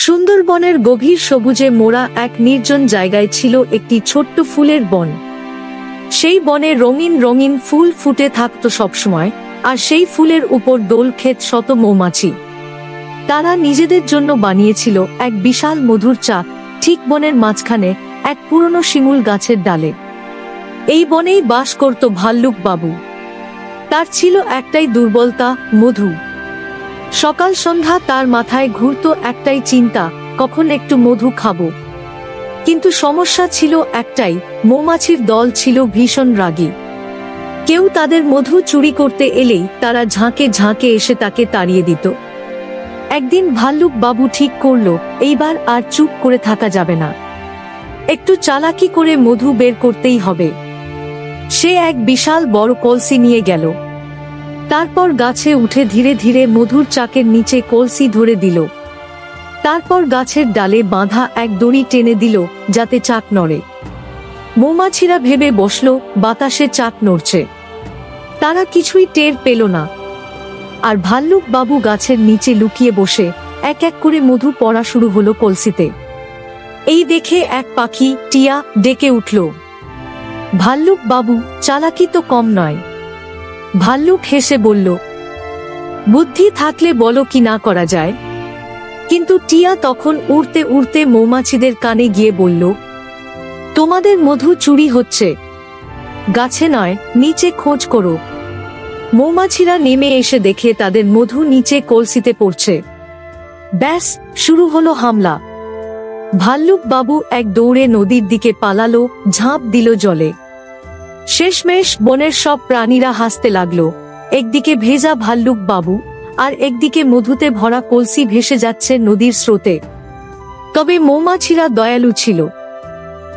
সুন্দরবনের গভীর সবুজে মোড়া এক নির্জন জায়গায় ছিল একটি ছোট্ট ফুলের বন। সেই বনে রঙিন রঙিন ফুল ফুটে থাকত সবসময়, আর সেই ফুলের উপর দোল খেত শত মৌমাছি। তারা নিজেদের জন্য বানিয়েছিল এক বিশাল মধুর চাক, ঠিক বনের মাঝখানে এক পুরনো শিমুল গাছের ডালে। এই বনেই বাস করত ভাল্লুক বাবু। তার ছিল একটাই দুর্বলতা, মধু। সকাল সন্ধ্যা তার মাথায় ঘুরত একটাই চিন্তা, কখন একটু মধু খাবো। কিন্তু সমস্যা ছিল একটাই, মৌমাছির দল ছিল ভীষণ রাগী। কেউ তাদের মধু চুরি করতে এলেই তারা ঝাঁকে ঝাঁকে এসে তাকে তাড়িয়ে দিত। একদিন ভাল্লুক বাবু ঠিক করলো, এইবার আর চুপ করে থাকা যাবে না, একটু চালাকি করে মধু বের করতেই হবে। সে এক বিশাল বড় কলসি নিয়ে গেল। তারপর গাছে উঠে ধীরে ধীরে মধুর চাকের নিচে কলসি ধরে দিল। তারপর গাছের ডালে বাঁধা এক দড়ি টেনে দিল, যাতে চাক নড়ে। মৌমাছিরা ভেবে বসল বাতাসে চাক নড়ছে। তারা কিছুই টের পেল না। আর ভাল্লুক বাবু গাছের নিচে লুকিয়ে বসে এক এক করে মধু পড়া শুরু হলো কলসিতে। এই দেখে এক পাখি টিয়া ডেকে উঠল, ভাল্লুক বাবু, চালাকি তো কম নয়। ভাল্লুক হেসে বলল, বুদ্ধি থাকলে বলো কি না করা যায়। কিন্তু টিয়া তখন উড়তে উড়তে মৌমাছিদের কানে গিয়ে বলল, তোমাদের মধু চুরি হচ্ছে, গাছে নয়, নিচে খোঁজ করো। মৌমাছিরা নেমে এসে দেখে তাদের মধু নিচে কলসিতে পড়ছে। ব্যাস, শুরু হলো হামলা। ভাল্লুক বাবু এক দৌড়ে নদীর দিকে পালালো, ঝাঁপ দিল জলে। শেষমেশ বনের সব প্রাণীরা হাসতে লাগলো। একদিকে ভেজা ভাল্লুক বাবু, আর একদিকে মধুতে ভরা কলসি ভেসে যাচ্ছে নদীর স্রোতে। তবে মৌমাছিরা দয়ালু ছিল।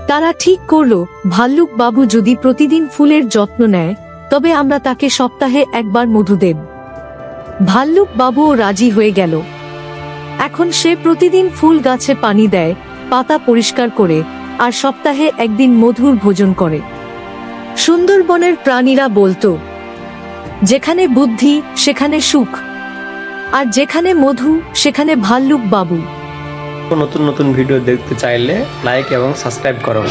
তারা ঠিক করলো, ভাল্লুক বাবু যদি প্রতিদিন ফুলের যত্ন নেয়, তবে আমরা তাকে সপ্তাহে একবার মধু দেব। ভাল্লুক বাবুও রাজি হয়ে গেল। এখন সে প্রতিদিন ফুল গাছে পানি দেয়, পাতা পরিষ্কার করে, আর সপ্তাহে একদিন মধুর ভোজন করে। সুন্দরবনের প্রাণীরা বলতো, যেখানে বুদ্ধি সেখানে সুখ, আর যেখানে মধু সেখানে ভাল্লুক বাবু। নতুন নতুন ভিডিও দেখতে চাইলে লাইক এবং সাবস্ক্রাইব করো।